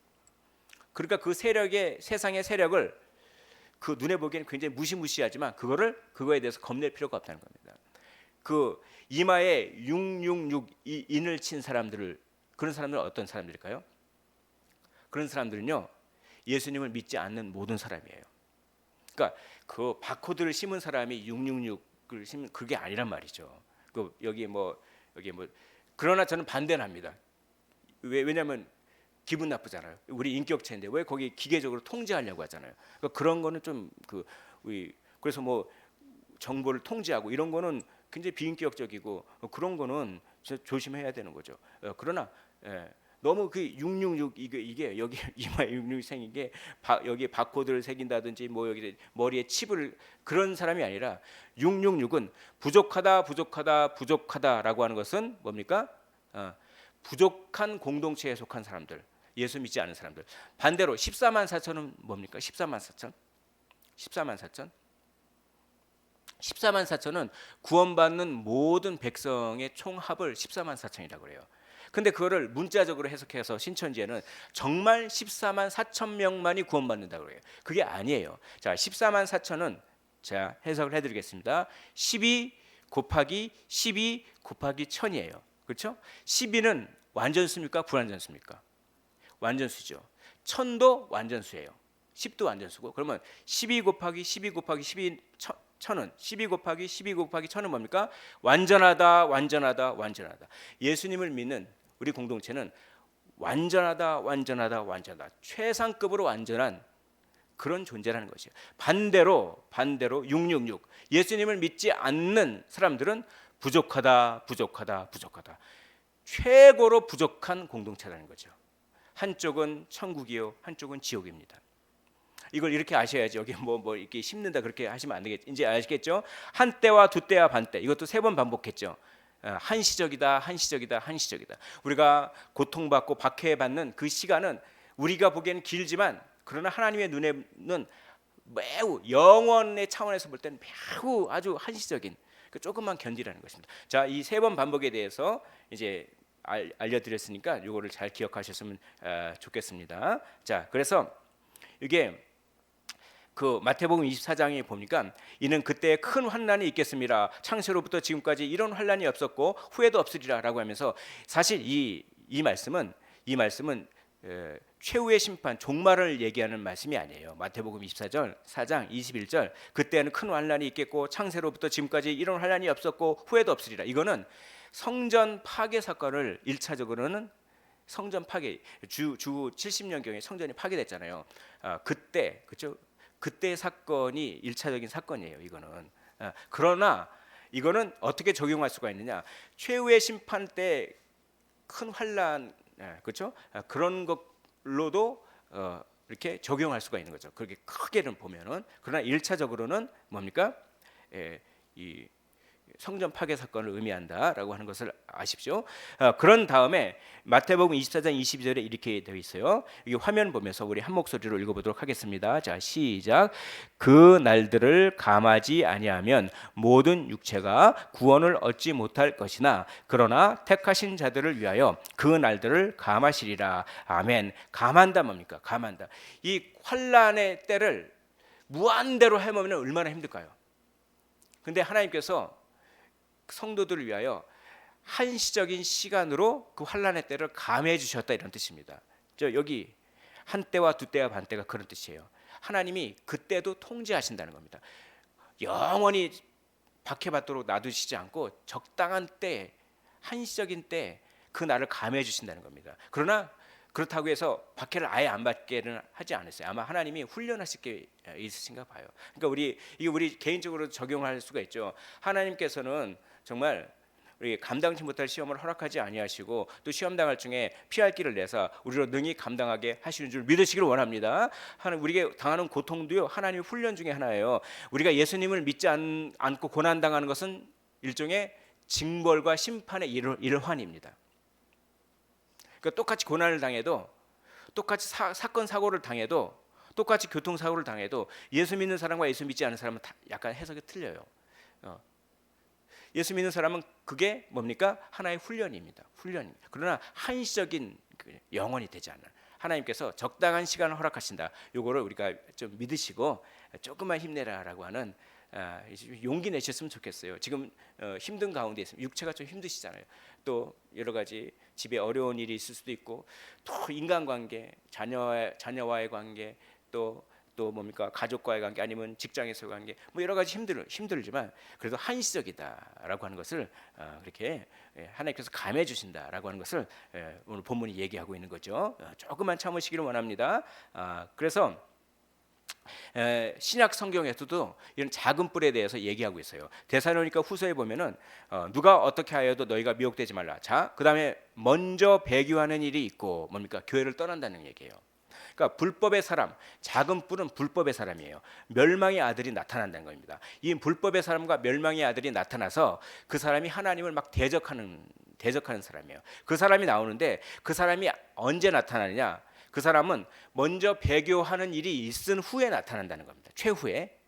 A: 그러니까 그 세력의 세상의 세력을 그 눈에 보기에는 굉장히 무시무시하지만 그거에 대해서 겁낼 필요가 없다는 겁니다. 그 이마에 666 인을 친 사람들을 그런 사람들은 어떤 사람들일까요? 그런 사람들은요 예수님을 믿지 않는 모든 사람이에요. 그러니까 그 바코드를 심은 사람이 666을 심은 그게 아니란 말이죠. 그 여기 뭐 그러나 저는 반대는 합니다. 왜냐하면 기분 나쁘잖아요. 우리 인격체인데 왜 거기 기계적으로 통제하려고 하잖아요. 그러니까 그런 거는 좀 그래서 뭐 정보를 통제하고 이런 거는 굉장히 비인격적이고 그런 거는 조심해야 되는 거죠. 그러나 너무 그 666 이게 여기 이마에 666 생긴 게 여기 바코드를 새긴다든지 뭐 여기 머리에 칩을 그런 사람이 아니라 666은 부족하다, 부족하다, 부족하다라고 하는 것은 뭡니까? 부족한 공동체에 속한 사람들, 예수 믿지 않은 사람들. 반대로 14만 4천은 뭡니까? 14만 4천? 14만 4천? 14만 4천은 구원받는 모든 백성의 총합을 14만 4천이라고 그래요. 근데 그거를 문자적으로 해석해서 신천지에는 정말 14만 4천 명만이 구원받는다고 그래요. 그게 아니에요. 자, 14만 4천은 제가 해석을 해드리겠습니다. 12 곱하기 12 곱하기 1000이에요. 그렇죠? 12는 완전수입니까? 불완전수입니까? 완전수죠. 1000도 완전수예요. 10도 완전수고 그러면 12 곱하기 12 곱하기 12 1000은 12 곱하기 12 곱하기 1000은 뭡니까? 완전하다, 완전하다, 완전하다. 예수님을 믿는 우리 공동체는 완전하다, 완전하다, 완전하다. 최상급으로 완전한 그런 존재라는 것이에요. 반대로 666 예수님을 믿지 않는 사람들은 부족하다, 부족하다, 부족하다. 최고로 부족한 공동체라는 거죠. 한쪽은 천국이요, 한쪽은 지옥입니다. 이걸 이렇게 아셔야지. 여기 뭐 이렇게 심는다 그렇게 하시면 안 되겠죠. 이제 아시겠죠? 한 때와 두 때와 반 때. 이것도 3번 반복했죠. 한시적이다, 한시적이다, 한시적이다. 우리가 고통받고 박해받는 그 시간은 우리가 보기에는 길지만 그러나 하나님의 눈에는 매우 영원의 차원에서 볼 때는 매우 아주 한시적인 조금만 견디라는 것입니다. 자, 이 3번 반복에 대해서 이제 알려드렸으니까 이거를 잘 기억하셨으면 좋겠습니다. 자, 그래서 이게 그 마태복음 24장에 보니까 이는 그때 큰 환난이 있겠습니다. 창세로부터 지금까지 이런 환난이 없었고 후에도 없으리라라고 하면서 사실 이 말씀은 최후의 심판 종말을 얘기하는 말씀이 아니에요. 마태복음 4장 21절 그때는 큰 환난이 있겠고 창세로부터 지금까지 이런 환난이 없었고 후에도 없으리라. 이거는 성전 파괴 사건을 1차적으로는 성전 파괴 주 70년경에 성전이 파괴됐잖아요. 그때 그렇죠? 그때 사건이 1차적인 사건이에요. 이거는 그러나 이거는 어떻게 적용할 수가 있느냐? 최후의 심판 때 큰 환난 그렇죠? 그런 것로도 이렇게 적용할 수가 있는 거죠. 그렇게 크게는 보면은 그러나 1차적으로는 뭡니까? 이 성전 파괴 사건을 의미한다라고 하는 것을 아십시오. 그런 다음에 마태복음 24장 22절에 이렇게 되어 있어요. 이 화면 보면서 우리 한 목소리로 읽어보도록 하겠습니다. 자, 시작. 그 날들을 감하지 아니하면 모든 육체가 구원을 얻지 못할 것이나 그러나 택하신 자들을 위하여 그 날들을 감하시리라. 아멘. 감한다 뭡니까? 감한다. 이 환난의 때를 무한대로 해먹으면 얼마나 힘들까요? 근데 하나님께서 성도들을 위하여 한시적인 시간으로 그 환난의 때를 감해 주셨다 이런 뜻입니다. 여기 한 때와 두 때와 반 때가 그런 뜻이에요. 하나님이 그때도 통제하신다는 겁니다. 영원히 박해받도록 놔두시지 않고 적당한 때, 한시적인 때 그 날을 감해 주신다는 겁니다. 그러나 그렇다고 해서 박해를 아예 안 받게는 하지 않았어요. 아마 하나님이 훈련하실 게 있으신가 봐요. 그러니까 우리 개인적으로 적용할 수가 있죠. 하나님께서는 정말 우리 감당치 못할 시험을 허락하지 아니하시고 또 시험 당할 중에 피할 길을 내서 우리로 능히 감당하게 하시는 줄 믿으시기를 원합니다. 우리가 당하는 고통도요 하나님의 훈련 중에 하나예요. 우리가 예수님을 믿지 않고 고난 당하는 것은 일종의 징벌과 심판의 일환입니다. 그러니까 똑같이 고난을 당해도, 똑같이 사건 사고를 당해도, 똑같이 교통사고를 당해도 예수 믿는 사람과 예수 믿지 않는 사람은 다 약간 해석이 틀려요. 예수 믿는 사람은 그게 뭡니까? 하나의 훈련입니다. 훈련. 그러나 한시적인 영원이 되지 않는, 하나님께서 적당한 시간을 허락하신다. 요거를 우리가 좀 믿으시고 조금만 힘내라라고 하는 용기 내셨으면 좋겠어요. 지금 힘든 가운데 있으면 육체가 좀 힘드시잖아요. 또 여러 가지 집에 어려운 일이 있을 수도 있고, 또 인간관계, 자녀와의 관계, 또 뭡니까, 가족과의 관계, 아니면 직장에서의 관계, 뭐 여러 가지 힘들지만 그래도 한시적이다라고 하는 것을 그렇게 하나님께서 감해 주신다라고 하는 것을 오늘 본문이 얘기하고 있는 거죠. 조금만 참으시기를 원합니다. 그래서 신약 성경에서도 이런 작은 뿔에 대해서 얘기하고 있어요. 데살로니가 후서에 보면은 누가 어떻게 하여도 너희가 미혹되지 말라. 자, 그다음에 먼저 배교하는 일이 있고, 뭡니까? 교회를 떠난다는 얘기예요. 그러니까 불법의 사람, 작은 뿔은 불법의 사람이에요. 멸망의 아들이 나타난다는 겁니다. 이 불법의 사람과 멸망의 아들이 나타나서 그 사람이 하나님을 막 대적하는 사람이에요. 그 사람이 나오는데 그 사람이 언제 나타나느냐? 그 사람은 먼저 배교하는 일이 있은 후에 나타난다는 겁니다. 최후에.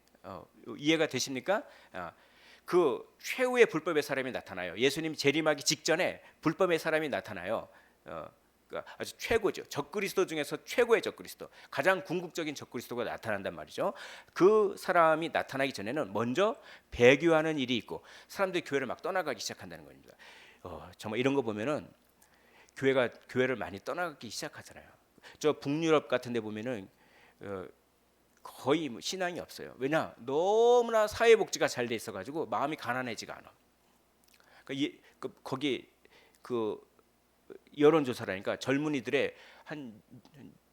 A: 이해가 되십니까? 그 최후의 불법의 사람이 나타나요. 예수님 재림하기 직전에 불법의 사람이 나타나요. 그러니까 아주 최고죠. 적그리스도 중에서 최고의 적그리스도, 가장 궁극적인 적그리스도가 나타난단 말이죠. 그 사람이 나타나기 전에는 먼저 배교하는 일이 있고, 사람들이 교회를 막 떠나가기 시작한다는 겁니다. 정말 이런 거 보면은 교회를 많이 떠나가기 시작하잖아요. 저 북유럽 같은 데 보면은 거의 신앙이 없어요. 왜냐? 너무나 사회복지가 잘 돼 있어 가지고 마음이 가난해지가 않아. 거기 그 여론조사라니까 젊은이들의 한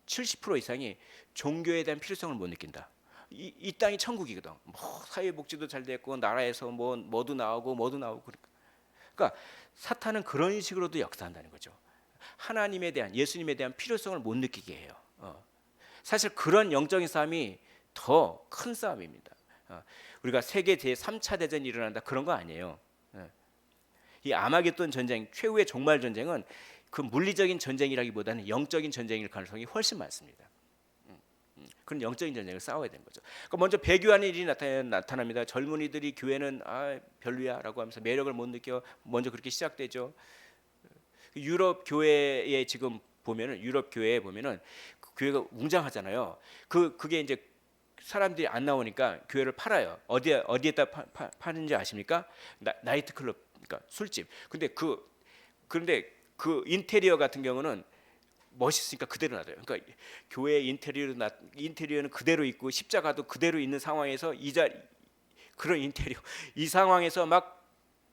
A: 70% 이상이 종교에 대한 필요성을 못 느낀다. 이 땅이 천국이거든. 뭐 사회복지도 잘 됐고, 나라에서 뭐도 나오고 그러니까 사탄은 그런 식으로도 역사한다는 거죠. 하나님에 대한, 예수님에 대한 필요성을 못 느끼게 해요. 사실 그런 영적인 싸움이 더 큰 싸움입니다. 우리가 세계 제3차 대전이 일어난다 그런 거 아니에요. 이 아마겟돈 전쟁, 최후의 종말 전쟁은 그 물리적인 전쟁이라기보다는 영적인 전쟁일 가능성이 훨씬 많습니다. 그런 영적인 전쟁을 싸워야 되는 거죠. 그러니까 먼저 배교하는 일이 나타납니다. 젊은이들이 교회는 별로야라고 하면서 매력을 못 느껴. 먼저 그렇게 시작되죠. 유럽 교회에 지금 보면은, 유럽 교회에 보면은 그 교회가 웅장하잖아요. 그게 이제 사람들이 안 나오니까 교회를 팔아요. 어디에다 파는지 아십니까? 나이트 클럽, 그러니까 술집. 그런데 그 인테리어 같은 경우는 멋있으니까 그대로 놔둬요. 그러니까 교회 인테리어는 그대로 있고 십자가도 그대로 있는 상황에서 그런 인테리어, 이 상황에서 막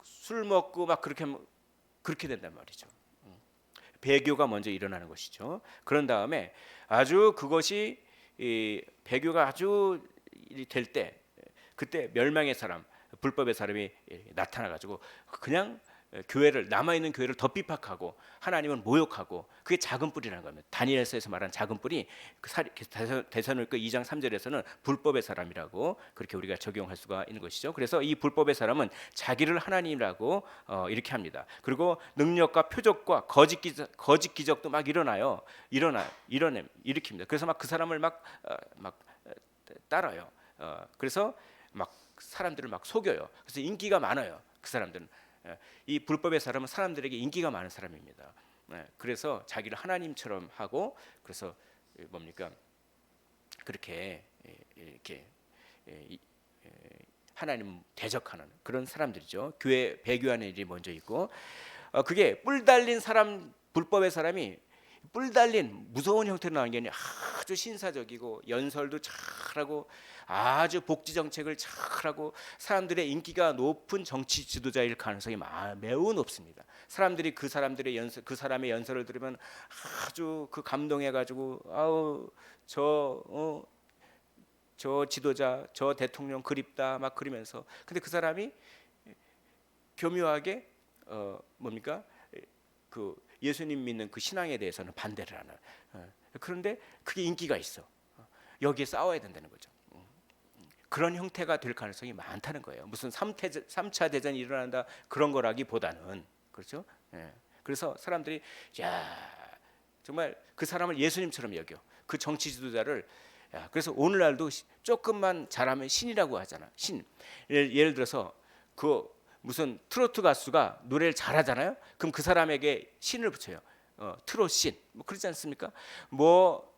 A: 술 먹고 막 그렇게 된단 말이죠. 배교가 먼저 일어나는 것이죠. 그런 다음에 아주 그것이 배교가 아주 될 때, 그때 멸망의 사람, 불법의 사람이 나타나 가지고 그냥 남아있는 교회를 덧비박하고 하나님을 모욕하고, 그게 작은 뿔이라는 겁니다. 다니엘서에서 말한 작은 뿔이 데살로니가 2장 3절에서는 불법의 사람이라고 그렇게 우리가 적용할 수가 있는 것이죠. 그래서 이 불법의 사람은 자기를 하나님이라고 이렇게 합니다. 그리고 능력과 표적과 거짓 기적도 막 일으킵니다. 그래서 막 그 사람을 막 따라요. 그래서 막 사람들을 막 속여요. 그래서 인기가 많아요. 그 사람들은. 이 불법의 사람은 사람들에게 인기가 많은 사람입니다. 그래서 자기를 하나님처럼 하고, 그래서 뭡니까, 그렇게 이렇게 하나님 대적하는 그런 사람들이죠. 교회 배교하는 일이 먼저 있고, 그게 뿔 달린 사람, 불법의 사람이 뿔 달린 무서운 형태로 나오는 게 아니라 아주 신사적이고 연설도 잘하고 아주 복지 정책을 잘하고 사람들의 인기가 높은 정치 지도자일 가능성이 매우 높습니다. 사람들이 그 사람의 연설을 들으면 아주 그 감동해 가지고 저 지도자, 저 대통령 그립다 막 그러면서, 근데 그 사람이 교묘하게 뭡니까, 그 예수님 믿는 그 신앙에 대해서는 반대를 하는. 그런데 그게 인기가 있어. 여기에 싸워야 된다는 거죠. 그런 형태가 될 가능성이 많다는 거예요. 무슨 3차 대전이 일어난다 그런 거라기보다는 그렇죠. 예. 그래서 사람들이 야 정말 그 사람을 예수님처럼 여겨 그 정치 지도자를 그래서 오늘날도 조금만 잘하면 신이라고 하잖아. 신. 예를 들어서 그 무슨 트로트 가수가 노래를 잘하잖아요. 그럼 그 사람에게 신을 붙여요. 트롯 신. 뭐 그렇지 않습니까? 뭐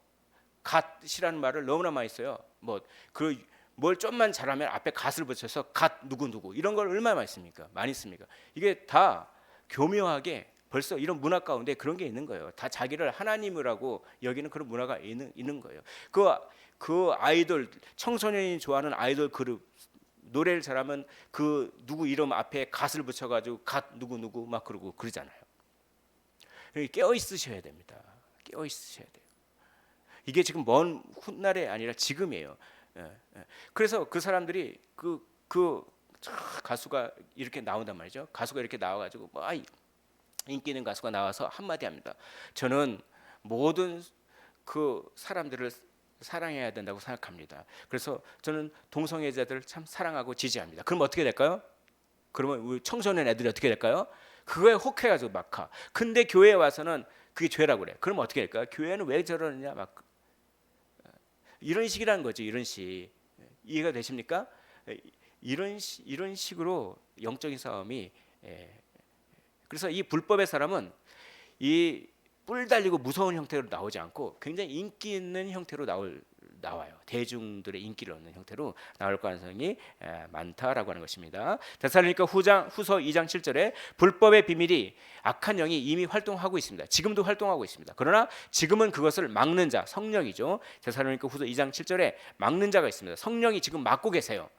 A: 갓이라는 말을 너무나 많이 써요. 뭐 그 뭘 좀만 잘하면 앞에 갓을 붙여서 갓 누구 이런 걸 얼마나 많이 씁니까? 많이 씁니까? 이게 다 교묘하게 벌써 이런 문화 가운데 그런 게 있는 거예요. 다 자기를 하나님이라고 여기는 그런 문화가 있는 거예요. 그 아이돌 청소년이 좋아하는 아이돌 그룹 노래를 잘하면 그 누구 이름 앞에 갓을 붙여가지고 갓 누구 막 그러고 그러잖아요. 깨어 있으셔야 됩니다. 깨어 있으셔야 돼요. 이게 지금 먼 훗날이 아니라 지금이에요. 그래서 그 사람들이 그 가수가 이렇게 나온단 말이죠. 가수가 이렇게 나와가지고 뭐 인기 있는 가수가 나와서 한마디 합니다. 저는 모든 그 사람들을 사랑해야 된다고 생각합니다. 그래서 저는 동성애자들을 참 사랑하고 지지합니다. 그럼 어떻게 될까요? 그러면 우리 청소년 애들이 어떻게 될까요? 그거에 혹해가지고 막 가. 근데 교회에 와서는 그게 죄라고 그래. 그럼 어떻게 될까요? 교회는 왜 저러느냐 막 이런 식이라는 거죠. 이런 식 이해가 되십니까? 이런 식으로 영적인 싸움이 그래서 이 불법의 사람은 이 뿔 달리고 무서운 형태로 나오지 않고 굉장히 인기 있는 형태로 나와요. 대중들의 인기를 얻는 형태로 나올 가능성이 많다라고 하는 것입니다. 데살로니가 후서 2장 7절에 불법의 비밀이 악한 영이 이미 활동하고 있습니다. 지금도 활동하고 있습니다. 그러나 지금은 그것을 막는 자 성령이죠. 데살로니가 후서 2장 7절에 막는 자가 있습니다. 성령이 지금 막고 계세요.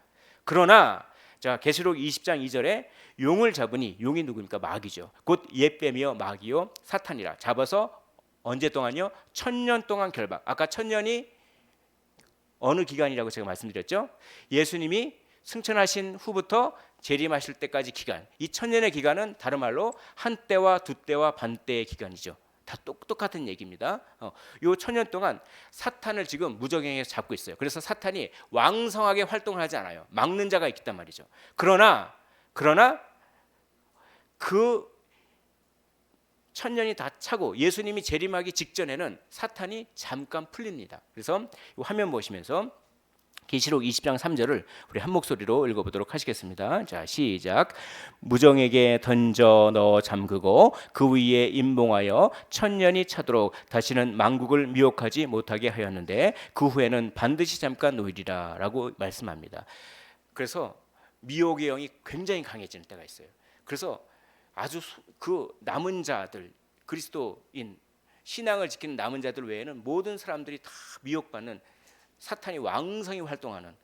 A: 그러나 자 계시록 20장 2절에 용을 잡으니 용이 누구입니까? 마귀죠. 곧 옛뱀이요 마귀요 사탄이라 잡아서 언제 동안요? 1000년 동안 결박. 아까 1000년이 어느 기간이라고 제가 말씀드렸죠? 예수님이 승천하신 후부터 재림하실 때까지 기간. 이 1000년의 기간은 다른 말로 한 때와 두 때와 반 때의 기간이죠. 다 똑같은 얘기입니다. 요 1000년 동안 사탄을 지금 무적행에서 잡고 있어요. 그래서 사탄이 왕성하게 활동을 하지 않아요. 막는 자가 있단 말이죠. 그러나 그 1000년이 다 차고 예수님이 재림하기 직전에는 사탄이 잠깐 풀립니다. 그래서 이 화면 보시면서 계시록 20장 3절을 우리 한 목소리로 읽어보도록 하시겠습니다. 자 시작. 무정에게 던져 넣어 잠그고 그 위에 임봉하여 1000년이 차도록 다시는 만국을 미혹하지 못하게 하였는데 그 후에는 반드시 잠깐 놓이리라 라고 말씀합니다. 그래서 미혹의 영이 굉장히 강해지는 때가 있어요. 그래서 아주 그 남은 자들 그리스도인 신앙을 지키는 남은 자들 외에는 모든 사람들이 다 미혹받는 사탄이 왕성히 활동하는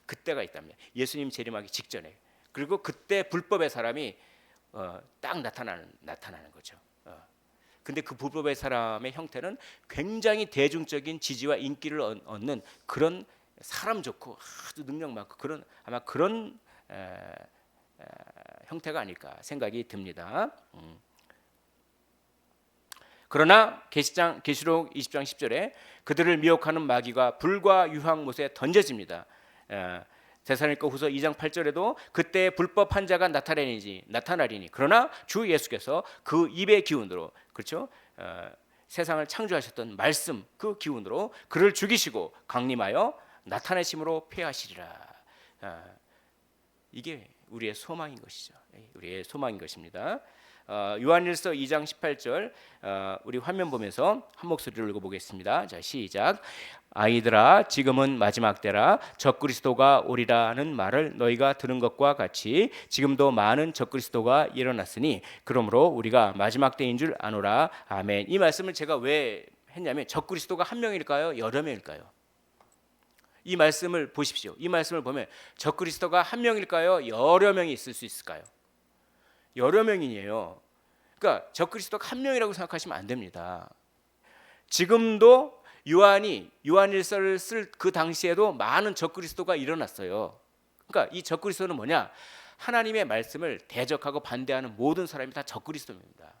A: 그때가 있답니다. 예수님 재림하기 직전에. 그리고 그때 불법의 사람이 딱 나타나는 거죠. 근데 그 불법의 사람의 형태는 굉장히 대중적인 지지와 인기를 얻는 그런 사람 좋고 아주 능력 많고 그런 아마 그런 형태가 아닐까 생각이 듭니다. 그러나 계시록 20장 10절에 그들을 미혹하는 마귀가 불과 유황못에 던져집니다. 데살로니가 후서 2장 8절에도 그때 불법 한 자가 나타나리니 그러나 주 예수께서 그 입의 기운으로 그렇죠? 세상을 창조하셨던 말씀 그 기운으로 그를 죽이시고 강림하여 나타내심으로 폐하시리라. 이게 우리의 소망인 것이죠. 우리의 소망인 것입니다. 요한일서 2장 18절 우리 화면 보면서 한 목소리로 읽어보겠습니다. 자 시작. 아이들아 지금은 마지막 때라 적그리스도가 오리라는 말을 너희가 들은 것과 같이 지금도 많은 적그리스도가 일어났으니 그러므로 우리가 마지막 때인 줄 아노라. 아멘. 이 말씀을 제가 왜 했냐면 적그리스도가 한 명일까요? 여러 명일까요? 이 말씀을 보십시오. 이 말씀을 보면 적그리스도가 한 명일까요? 여러 명이 있을 수 있을까요? 여러 명이에요. 그러니까 적그리스도가 한 명이라고 생각하시면 안 됩니다. 지금도 요한일서를 쓸 그 당시에도 많은 적그리스도가 일어났어요. 그러니까 이 적그리스도는 뭐냐? 하나님의 말씀을 대적하고 반대하는 모든 사람이 다 적그리스도입니다.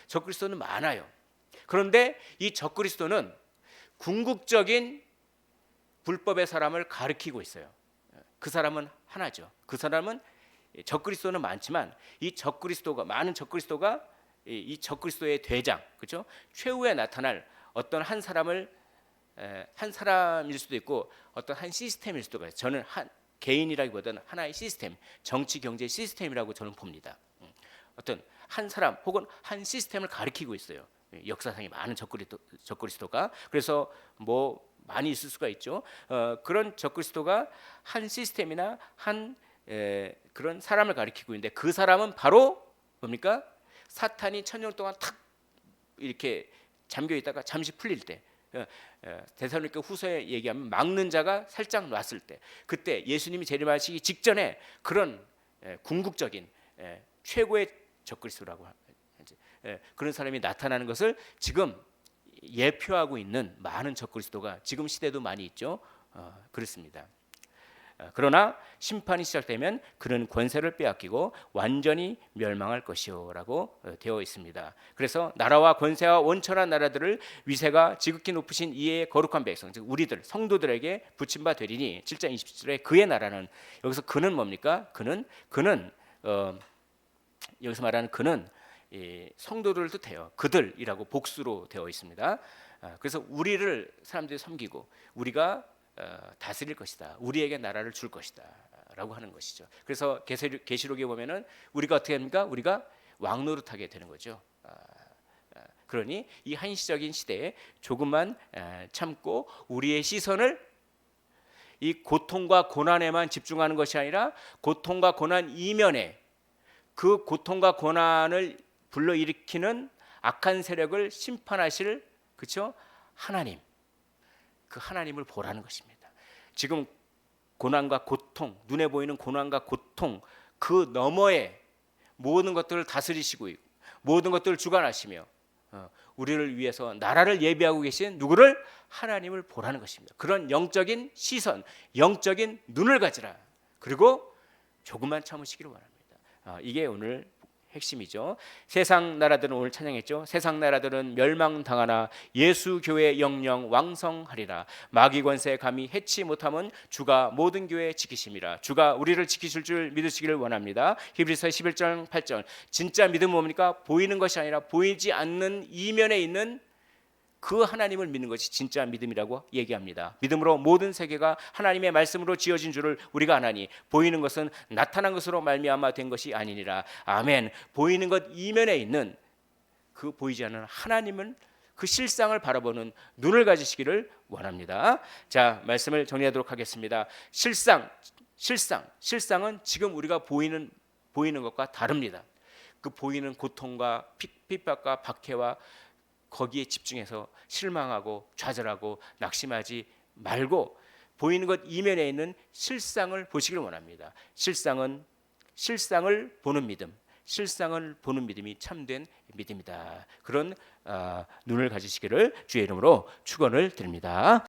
A: 적그리스도는 많아요. 그런데 이 적그리스도는 궁극적인 불법의 사람을 가리키고 있어요. 그 사람은 하나죠. 그 사람은 적그리스도는 많지만 이 적그리스도가 많은 적그리스도가 이 적그리스도의 대장, 그렇죠? 최후에 나타날 어떤 한 사람을 한 사람일 수도 있고 어떤 한 시스템일 수도 있어요. 저는 한 개인이라기보다는 하나의 시스템, 정치 경제 시스템이라고 저는 봅니다. 어떤 한 사람 혹은 한 시스템을 가리키고 있어요. 역사상에 많은 적그리스도가. 그래서 뭐 많이 있을 수가 있죠. 그런 적그리스도가 한 시스템이나 한 그런 사람을 가리키고 있는데 그 사람은 바로 뭡니까? 사탄이 1000년 동안 탁 이렇게 잠겨 있다가 잠시 풀릴 때, 데살로니가 후서에 얘기하면 막는 자가 살짝 놨을 때, 그때 예수님이 재림하시기 직전에 그런 궁극적인 최고의 적그리스도라고 그런 사람이 나타나는 것을 지금 예표하고 있는 많은 적그리스도가 지금 시대도 많이 있죠. 그렇습니다. 그러나 심판이 시작되면 그는 권세를 빼앗기고 완전히 멸망할 것이요라고 되어 있습니다. 그래서 나라와 권세와 원천한 나라들을 위세가 지극히 높으신 이의 거룩한 백성, 즉 우리들 성도들에게 붙임 바 되리니 7장 27절에 그의 나라는, 여기서 그는 뭡니까? 그는 여기서 말하는 그는 성도들을 뜻해요. 그들이라고 복수로 되어 있습니다. 그래서 우리를 사람들이 섬기고 우리가 다스릴 것이다. 우리에게 나라를 줄 것이다. 라고 하는 것이죠. 그래서 계시록에 보면은 우리가 어떻게 합니까? 우리가 왕노릇하게 되는 거죠. 그러니 이 한시적인 시대에 조금만 참고 우리의 시선을 이 고통과 고난에만 집중하는 것이 아니라 고통과 고난 이면에 그 고통과 고난을 불러일으키는 악한 세력을 심판하실, 그렇죠? 하나님, 그 하나님을 보라는 것입니다. 지금 고난과 고통, 눈에 보이는 고난과 고통 그 너머에 모든 것들을 다스리시고 있고 모든 것들을 주관하시며 우리를 위해서 나라를 예비하고 계신 누구를? 하나님을 보라는 것입니다. 그런 영적인 시선, 영적인 눈을 가지라. 그리고 조금만 참으시기를 원합니다. 이게 오늘 핵심이죠. 세상 나라들은, 오늘 찬양했죠. 세상 나라들은 멸망당하나 예수 교회 영영 왕성하리라. 마귀 권세 감히 해치 못함은 주가 모든 교회 지키심이라. 주가 우리를 지키실 줄 믿으시기를 원합니다. 히브리서 11장 8절. 진짜 믿음은 뭡니까? 보이는 것이 아니라 보이지 않는 이면에 있는 그 하나님을 믿는 것이 진짜 믿음이라고 얘기합니다. 믿음으로 모든 세계가 하나님의 말씀으로 지어진 줄을 우리가 아나니 보이는 것은 나타난 것으로 말미암아 된 것이 아니니라. 아멘. 보이는 것 이면에 있는 그 보이지 않는 하나님은 그 실상을 바라보는 눈을 가지시기를 원합니다. 자, 말씀을 정리하도록 하겠습니다. 실상은 지금 우리가 보이는 것과 다릅니다. 그 보이는 고통과 핍박과 박해와 거기에 집중해서 실망하고 좌절하고 낙심하지 말고 보이는 것 이면에 있는 실상을 보시기를 원합니다. 실상을 보는 믿음, 실상을 보는 믿음이 참된 믿음이다. 그런 눈을 가지시기를 주의 이름으로 축원을 드립니다.